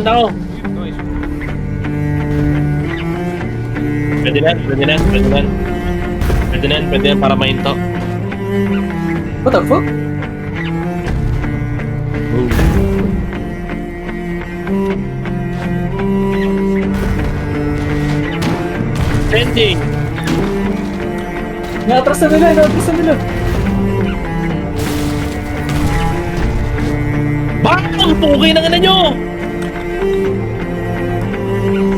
na ako. Pwede na, pwede na, pwede na. Pwede na, pwede na para mahinto. What the fuck? Sending! Naatras na nila, naatras na nila. Bang! Pugay na nga na nyo!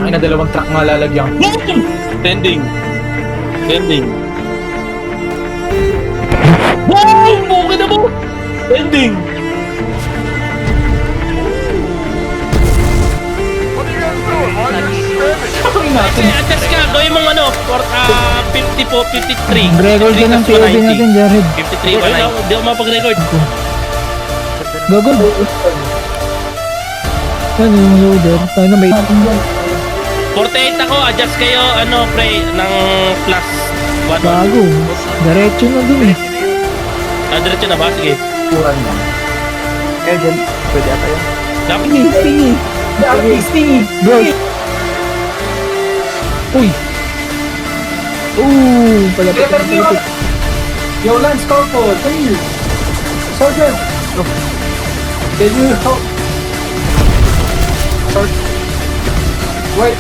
Ay na, dalawang truck nga lalagyan. Boom! Sending! Sending! Boom! Pugay na mo! Sending! Sabi natin. Adjust ka, gawin mong ano, 50 po, 53. Record ka ng POV natin, Jared. 53, wala. Hindi ako mapag-record. Gago. Ano yung loader? Tayo na may... 48 ako, adjust kayo, ano, pre, ng plus 1. Bago. Diretso na dun eh. Diretso na ba? Sige. Kuran mo. Kaya dyan, pwede ata yun. Dapat Stingy. Dami, stingy. Bro. Uy. Palapit Kaya na pero dito. Yo, Lance Corporal, come here. Sergeant. Can you help? Wait,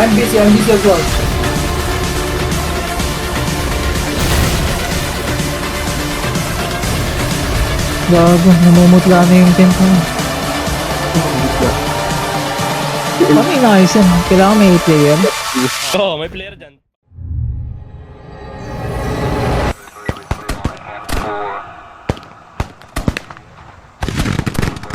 I'm busy as well. Gago. Namumutla na yung tent mo. Paano inayos yan? Kailangan may player. Oo, may player dyan.